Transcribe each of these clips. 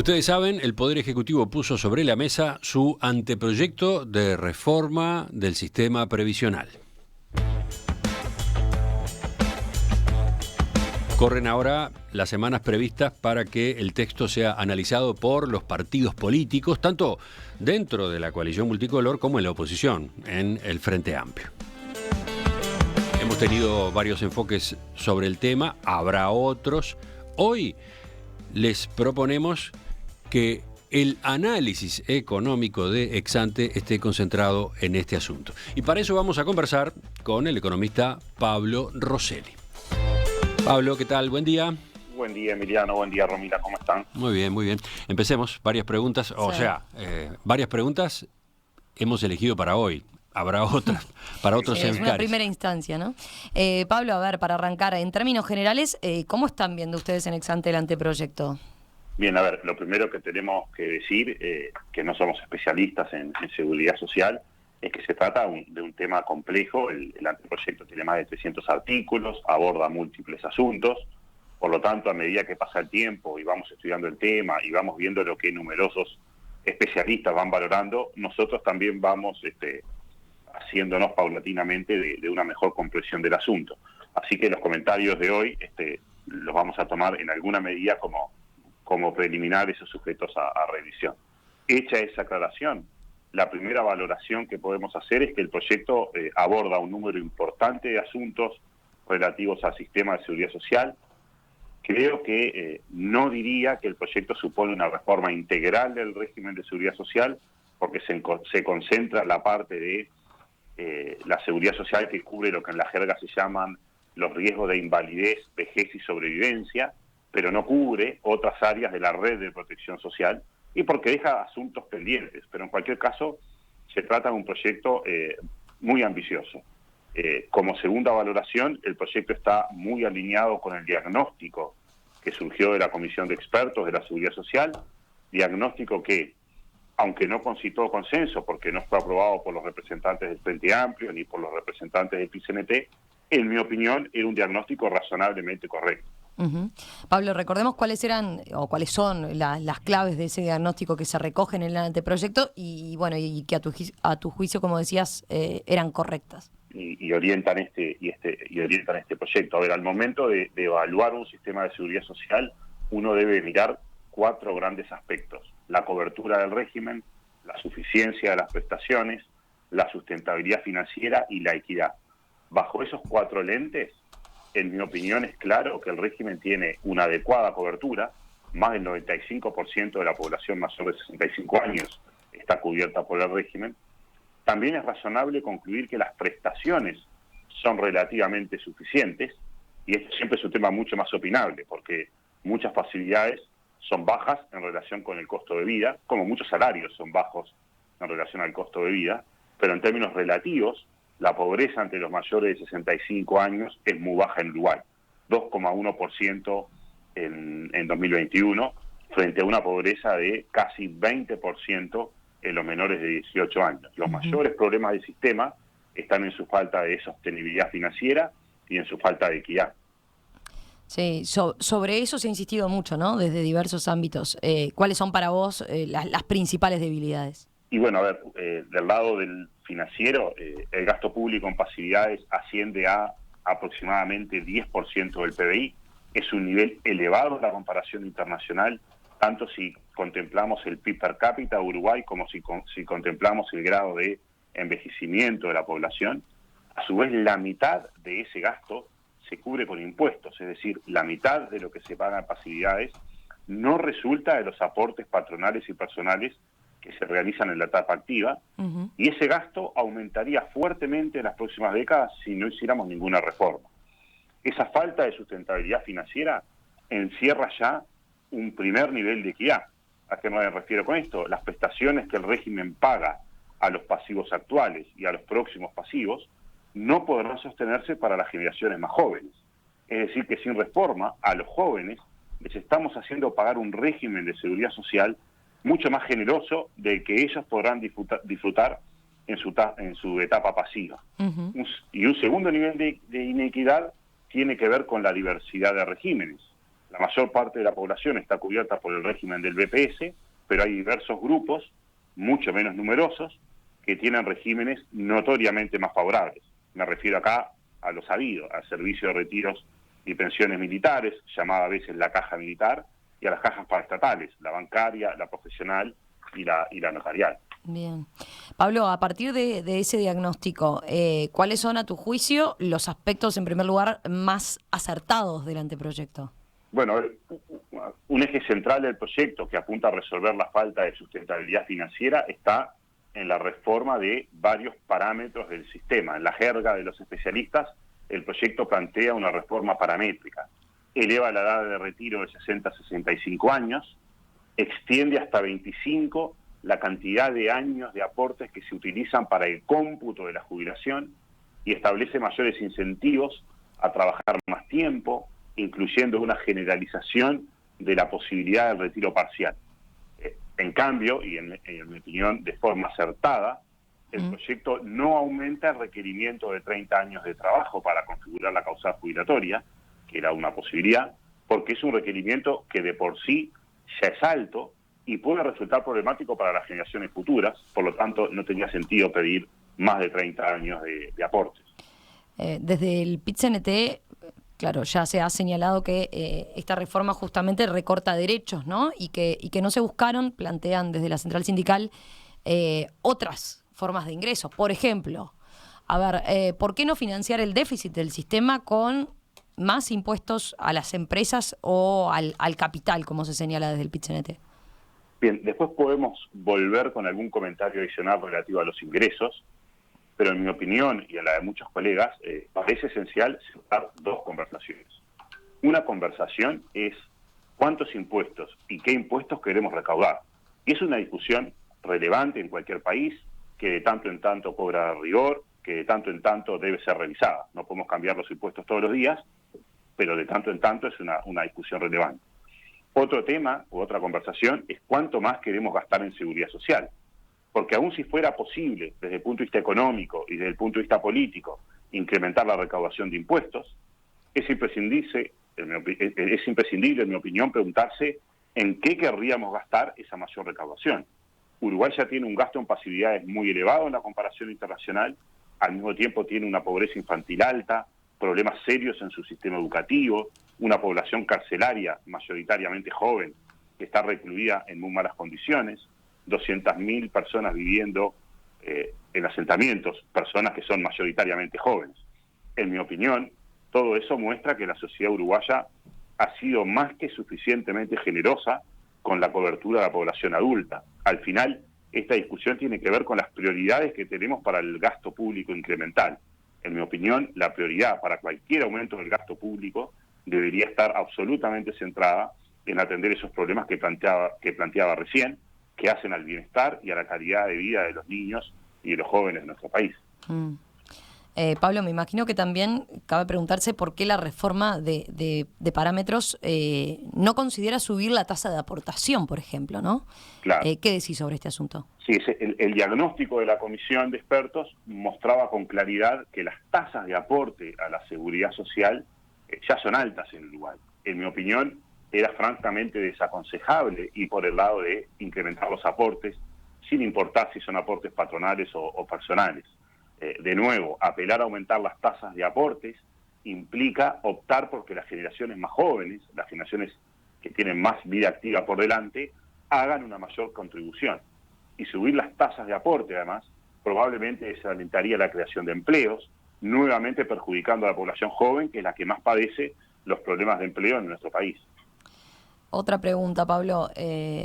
Ustedes saben, el Poder Ejecutivo puso sobre la mesa su anteproyecto de reforma del sistema previsional. Corren ahora las semanas previstas para que el texto sea analizado por los partidos políticos, tanto dentro de la coalición multicolor como en la oposición, en el Frente Amplio. Hemos tenido varios enfoques sobre el tema, habrá otros. Hoy les proponemos que el análisis económico de Exante esté concentrado en este asunto. Y para eso vamos a conversar con el economista Pablo Rosselli. Pablo, ¿qué tal? Buen día. Buen día, Emiliano. Buen día, Romina. ¿Cómo están? Muy bien, muy bien. Empecemos. Varias preguntas. Varias preguntas hemos elegido para hoy. Habrá otras para otros es encares. una primera instancia, ¿no? Pablo, a ver, para arrancar, en términos generales, ¿cómo están viendo ustedes en Exante el anteproyecto? Bien, a ver, lo primero que tenemos que decir, que no somos especialistas en seguridad social, es que se trata de un tema complejo. El anteproyecto tiene más de 300 artículos, aborda múltiples asuntos. Por lo tanto, a medida que pasa el tiempo y vamos estudiando el tema y vamos viendo lo que numerosos especialistas van valorando, nosotros también vamos haciéndonos paulatinamente de una mejor comprensión del asunto. Así que los comentarios de hoy los vamos a tomar en alguna medida como preliminares o sujetos a revisión. Hecha esa aclaración, la primera valoración que podemos hacer es que el proyecto aborda un número importante de asuntos relativos al sistema de seguridad social. Creo que no diría que el proyecto supone una reforma integral del régimen de seguridad social, porque se concentra en la parte de la seguridad social que cubre lo que en la jerga se llaman los riesgos de invalidez, vejez y sobrevivencia, pero no cubre otras áreas de la red de protección social y porque deja asuntos pendientes. Pero en cualquier caso, se trata de un proyecto muy ambicioso. Como segunda valoración, el proyecto está muy alineado con el diagnóstico que surgió de la Comisión de Expertos de la Seguridad Social, diagnóstico que, aunque no concitó consenso porque no fue aprobado por los representantes del Frente Amplio ni por los representantes del PIT-CNT, en mi opinión, era un diagnóstico razonablemente correcto. Uh-huh. Pablo, recordemos cuáles eran o cuáles son las claves de ese diagnóstico que se recogen en el anteproyecto y que a tu juicio, como decías, eran correctas. Y orientan este proyecto. A ver, al momento de evaluar un sistema de seguridad social, uno debe mirar 4 grandes aspectos: la cobertura del régimen, la suficiencia de las prestaciones, la sustentabilidad financiera y la equidad. Bajo esos 4 lentes, en mi opinión es claro que el régimen tiene una adecuada cobertura. Más del 95% de la población mayor de 65 años está cubierta por el régimen. También es razonable concluir que las prestaciones son relativamente suficientes, y esto siempre es un tema mucho más opinable, porque muchas facilidades son bajas en relación con el costo de vida, como muchos salarios son bajos en relación al costo de vida, pero en términos relativos, la pobreza entre los mayores de 65 años es muy baja en Uruguay, 2,1% en 2021, frente a una pobreza de casi 20% en los menores de 18 años. Los mayores problemas del sistema están en su falta de sostenibilidad financiera y en su falta de equidad. Sí, sobre eso se ha insistido mucho, ¿no? Desde diversos ámbitos. ¿Cuáles son para vos las principales debilidades? Y bueno, a ver, del lado del financiero, el gasto público en pasividades asciende a aproximadamente 10% del PBI. Es un nivel elevado en la comparación internacional, tanto si contemplamos el PIB per cápita de Uruguay como si contemplamos el grado de envejecimiento de la población. A su vez, la mitad de ese gasto se cubre con impuestos, es decir, la mitad de lo que se paga en pasividades no resulta de los aportes patronales y personales que se realizan en la etapa activa, y ese gasto aumentaría fuertemente en las próximas décadas si no hiciéramos ninguna reforma. Esa falta de sustentabilidad financiera encierra ya un primer nivel de equidad. ¿A qué me refiero con esto? Las prestaciones que el régimen paga a los pasivos actuales y a los próximos pasivos no podrán sostenerse para las generaciones más jóvenes. Es decir, que sin reforma, a los jóvenes les estamos haciendo pagar un régimen de seguridad social mucho más generoso del que ellos podrán disfrutar en su etapa pasiva. Y un segundo nivel de inequidad tiene que ver con la diversidad de regímenes. La mayor parte de la población está cubierta por el régimen del BPS, pero hay diversos grupos, mucho menos numerosos, que tienen regímenes notoriamente más favorables. Me refiero acá a lo sabido, al servicio de retiros y pensiones militares, llamada a veces la caja militar, y a las cajas paraestatales, la bancaria, la profesional y la notarial. Bien. Pablo, a partir de ese diagnóstico, ¿cuáles son, a tu juicio, los aspectos, en primer lugar, más acertados del anteproyecto? Bueno, un eje central del proyecto que apunta a resolver la falta de sustentabilidad financiera está en la reforma de varios parámetros del sistema. En la jerga de los especialistas, el proyecto plantea una reforma paramétrica. Eleva la edad de retiro de 60 a 65 años, extiende hasta 25 la cantidad de años de aportes que se utilizan para el cómputo de la jubilación y establece mayores incentivos a trabajar más tiempo, incluyendo una generalización de la posibilidad del retiro parcial. En cambio, y en mi opinión de forma acertada, el proyecto no aumenta el requerimiento de 30 años de trabajo para configurar la causal jubilatoria, que era una posibilidad, porque es un requerimiento que de por sí ya es alto y puede resultar problemático para las generaciones futuras, por lo tanto no tenía sentido pedir más de 30 años de aportes. Desde el PIT-CNT, claro, ya se ha señalado que esta reforma justamente recorta derechos, ¿no? Y que no se buscaron, plantean desde la central sindical, otras formas de ingresos. Por ejemplo, a ver, ¿por qué no financiar el déficit del sistema con más impuestos a las empresas o al capital, como se señala desde el PIT-CNT? Bien, después podemos volver con algún comentario adicional relativo a los ingresos, pero en mi opinión y en la de muchos colegas, parece esencial separar dos conversaciones. Una conversación es cuántos impuestos y qué impuestos queremos recaudar. Y es una discusión relevante en cualquier país, que de tanto en tanto cobra rigor, que de tanto en tanto debe ser revisada. No podemos cambiar los impuestos todos los días, pero de tanto en tanto es una discusión relevante. Otro tema u otra conversación es cuánto más queremos gastar en seguridad social. Porque aun si fuera posible, desde el punto de vista económico y desde el punto de vista político, incrementar la recaudación de impuestos, es imprescindible, en mi opinión, preguntarse en qué querríamos gastar esa mayor recaudación. Uruguay ya tiene un gasto en pasividades muy elevado en la comparación internacional, al mismo tiempo tiene una pobreza infantil alta, problemas serios en su sistema educativo, una población carcelaria mayoritariamente joven que está recluida en muy malas condiciones, 200.000 personas viviendo en asentamientos, personas que son mayoritariamente jóvenes. En mi opinión, todo eso muestra que la sociedad uruguaya ha sido más que suficientemente generosa con la cobertura de la población adulta. Al final, esta discusión tiene que ver con las prioridades que tenemos para el gasto público incremental. En mi opinión, la prioridad para cualquier aumento del gasto público debería estar absolutamente centrada en atender esos problemas que planteaba recién, que hacen al bienestar y a la calidad de vida de los niños y de los jóvenes de nuestro país. Pablo, me imagino que también cabe preguntarse por qué la reforma de parámetros no considera subir la tasa de aportación, por ejemplo, ¿no? Claro. ¿Qué decís sobre este asunto? Sí, el diagnóstico de la comisión de expertos mostraba con claridad que las tasas de aporte a la seguridad social ya son altas en Uruguay. En mi opinión, era francamente desaconsejable ir por el lado de incrementar los aportes, sin importar si son aportes patronales o personales. De nuevo, apelar a aumentar las tasas de aportes implica optar porque las generaciones más jóvenes, las generaciones que tienen más vida activa por delante, hagan una mayor contribución. Y subir las tasas de aporte, además, probablemente desalentaría la creación de empleos, nuevamente perjudicando a la población joven, que es la que más padece los problemas de empleo en nuestro país. Otra pregunta, Pablo.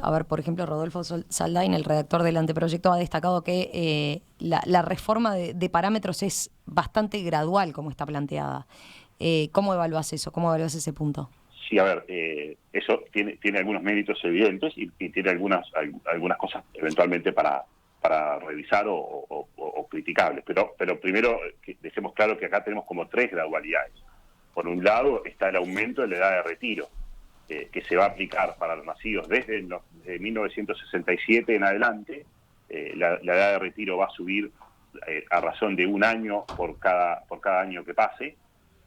A ver, por ejemplo, Rodolfo Saldain, el redactor del anteproyecto, ha destacado que la reforma de parámetros es bastante gradual, como está planteada. ¿Cómo evaluás eso? ¿Cómo evaluás ese punto? Sí, a ver, eso tiene algunos méritos evidentes y tiene algunas cosas eventualmente para revisar o criticables. Pero primero dejemos claro que acá tenemos como tres gradualidades. Por un lado está el aumento de la edad de retiro, que se va a aplicar para los nacidos desde 1967 en adelante. La edad de retiro va a subir a razón de un año por cada año que pase.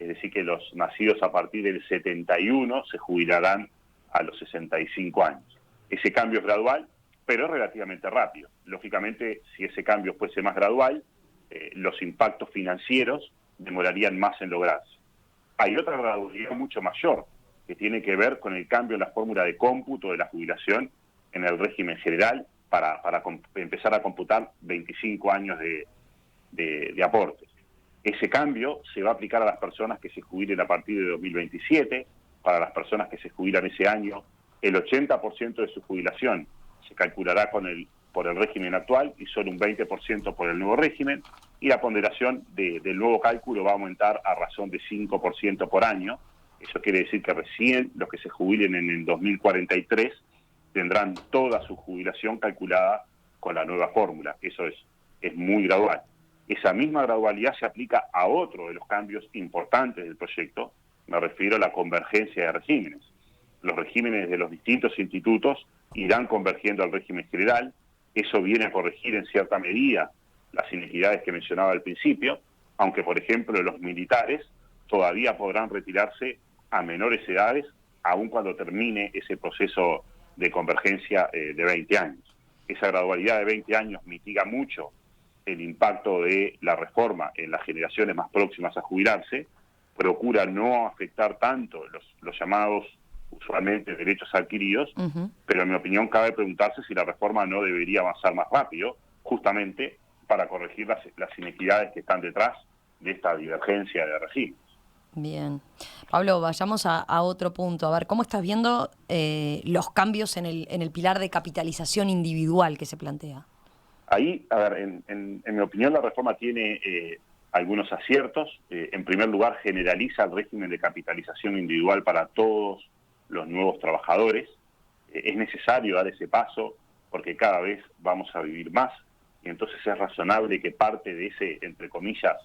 es decir, que los nacidos a partir del 71 se jubilarán a los 65 años. Ese cambio es gradual, pero es relativamente rápido. Lógicamente, si ese cambio fuese más gradual, los impactos financieros demorarían más en lograrse. Hay otra gradualidad mucho mayor, que tiene que ver con el cambio en la fórmula de cómputo de la jubilación en el régimen general para empezar a computar 25 años de aportes. Ese cambio se va a aplicar a las personas que se jubilen a partir de 2027, para las personas que se jubilan ese año, el 80% de su jubilación se calculará por el régimen actual y solo un 20% por el nuevo régimen, y la ponderación del nuevo cálculo va a aumentar a razón de 5% por año. Eso quiere decir que recién los que se jubilen en el 2043 tendrán toda su jubilación calculada con la nueva fórmula. Eso es muy gradual. Esa misma gradualidad se aplica a otro de los cambios importantes del proyecto. Me refiero a la convergencia de regímenes. Los regímenes de los distintos institutos irán convergiendo al régimen general. Eso viene a corregir en cierta medida las inequidades que mencionaba al principio, aunque, por ejemplo, los militares todavía podrán retirarse a menores edades, aun cuando termine ese proceso de convergencia de 20 años. Esa gradualidad de 20 años mitiga mucho el impacto de la reforma en las generaciones más próximas a jubilarse, procura no afectar tanto los llamados usualmente derechos adquiridos, pero en mi opinión cabe preguntarse si la reforma no debería avanzar más rápido, justamente para corregir las inequidades que están detrás de esta divergencia de regímenes. Bien. Pablo, vayamos a otro punto. A ver, ¿cómo estás viendo los cambios en el pilar de capitalización individual que se plantea? Ahí, a ver, en mi opinión, la reforma tiene algunos aciertos. En primer lugar, generaliza el régimen de capitalización individual para todos los nuevos trabajadores. Es necesario dar ese paso porque cada vez vamos a vivir más, y entonces es razonable que parte de ese, entre comillas,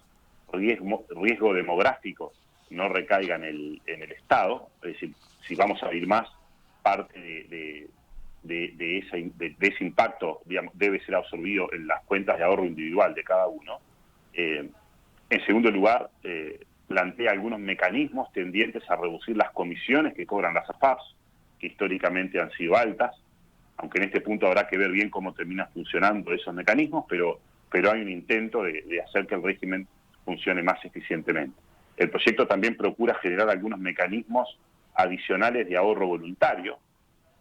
riesgo demográfico no recaiga en el Estado. Es decir, si vamos a vivir más, parte de ese impacto, digamos, debe ser absorbido en las cuentas de ahorro individual de cada uno. En segundo lugar, plantea algunos mecanismos tendientes a reducir las comisiones que cobran las AFAPs, que históricamente han sido altas, aunque en este punto habrá que ver bien cómo terminan funcionando esos mecanismos, pero hay un intento de hacer que el régimen funcione más eficientemente. El proyecto también procura generar algunos mecanismos adicionales de ahorro voluntario.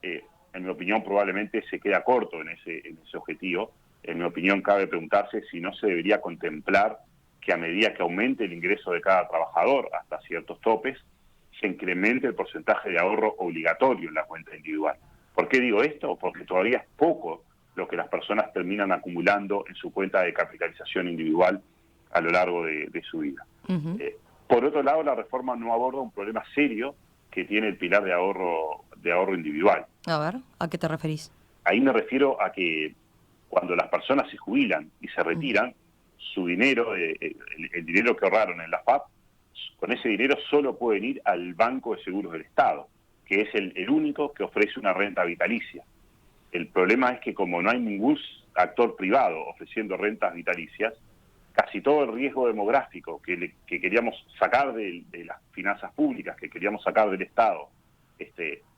En mi opinión, probablemente se queda corto en ese objetivo. En mi opinión, cabe preguntarse si no se debería contemplar que a medida que aumente el ingreso de cada trabajador hasta ciertos topes, se incremente el porcentaje de ahorro obligatorio en la cuenta individual. ¿Por qué digo esto? Porque todavía es poco lo que las personas terminan acumulando en su cuenta de capitalización individual a lo largo de su vida. Por otro lado, la reforma no aborda un problema serio que tiene el pilar de ahorro individual. A ver, ¿a qué te referís? Ahí me refiero a que cuando las personas se jubilan y se retiran, su dinero, el dinero que ahorraron en la FAP, con ese dinero solo pueden ir al Banco de Seguros del Estado, que es el único que ofrece una renta vitalicia. El problema es que como no hay ningún actor privado ofreciendo rentas vitalicias, casi todo el riesgo demográfico que queríamos sacar de las finanzas públicas, que queríamos sacar del Estado,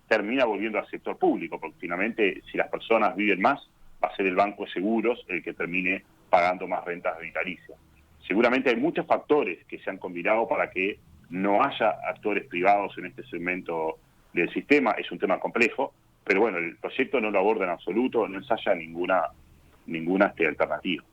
termina volviendo al sector público, porque finalmente si las personas viven más, va a ser el Banco de Seguros el que termine pagando más rentas vitalicias. Seguramente hay muchos factores que se han combinado para que no haya actores privados en este segmento del sistema. Es un tema complejo, pero bueno, el proyecto no lo aborda en absoluto, no ensaya ninguna alternativa.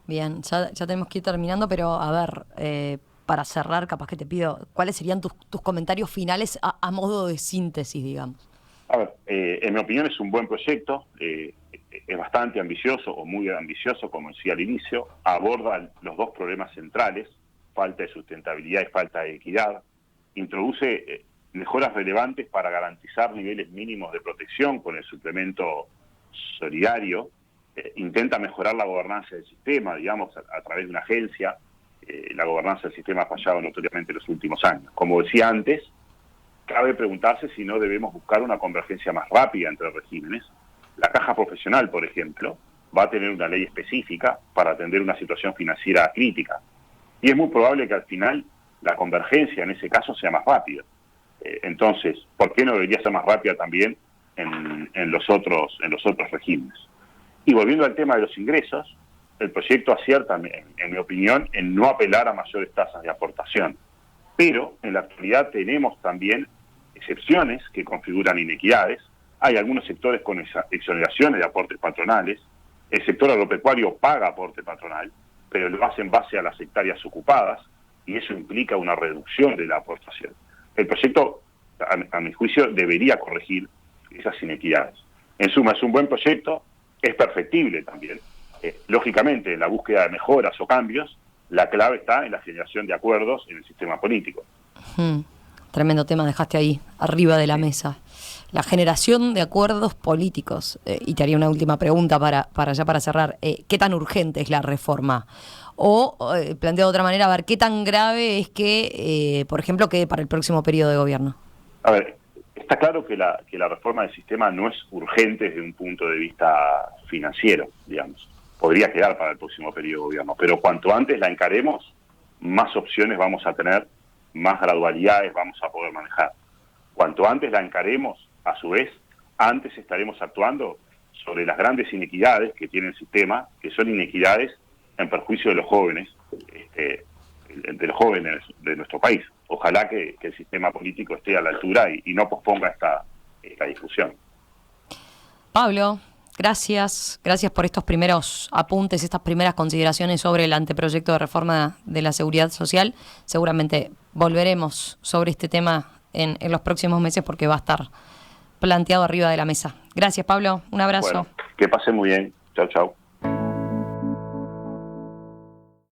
Bien, ya tenemos que ir terminando, pero a ver, para cerrar, capaz que te pido, ¿cuáles serían tus comentarios finales a modo de síntesis, digamos? A ver, en mi opinión es un buen proyecto, es bastante ambicioso o muy ambicioso, como decía al inicio, aborda los dos problemas centrales, falta de sustentabilidad y falta de equidad, introduce mejoras relevantes para garantizar niveles mínimos de protección con el suplemento solidario, intenta mejorar la gobernanza del sistema, digamos, a través de una agencia. La gobernanza del sistema ha fallado notoriamente en los últimos años. Como decía antes, cabe preguntarse si no debemos buscar una convergencia más rápida entre regímenes. La caja profesional, por ejemplo, va a tener una ley específica para atender una situación financiera crítica. Y es muy probable que al final la convergencia en ese caso sea más rápida. Entonces, ¿por qué no debería ser más rápida también en los otros regímenes? Y volviendo al tema de los ingresos, el proyecto acierta, en mi opinión, en no apelar a mayores tasas de aportación. Pero en la actualidad tenemos también excepciones que configuran inequidades. Hay algunos sectores con exoneraciones de aportes patronales. El sector agropecuario paga aporte patronal, pero lo hace en base a las hectáreas ocupadas, y eso implica una reducción de la aportación. El proyecto, a mi juicio, debería corregir esas inequidades. En suma, es un buen proyecto, es perfectible también. Lógicamente, en la búsqueda de mejoras o cambios, la clave está en la generación de acuerdos en el sistema político. Tremendo tema dejaste ahí, arriba de la mesa. La generación de acuerdos políticos. Y te haría una última pregunta para cerrar. ¿Qué tan urgente es la reforma? O, planteado de otra manera, a ver, ¿qué tan grave es que, por ejemplo, quede para el próximo periodo de gobierno? A ver, está claro que la reforma del sistema no es urgente desde un punto de vista financiero, digamos. Podría quedar para el próximo periodo de gobierno, pero cuanto antes la encaremos, más opciones vamos a tener, más gradualidades vamos a poder manejar. Cuanto antes la encaremos, a su vez, antes estaremos actuando sobre las grandes inequidades que tiene el sistema, que son inequidades en perjuicio de los jóvenes, de los jóvenes de nuestro país. Ojalá que el sistema político esté a la altura y no posponga esta discusión. Pablo, gracias por estos primeros apuntes, estas primeras consideraciones sobre el anteproyecto de reforma de la Seguridad Social. Seguramente volveremos sobre este tema en los próximos meses porque va a estar planteado arriba de la mesa. Gracias, Pablo. Un abrazo. Bueno, que pasen muy bien. Chau, chau.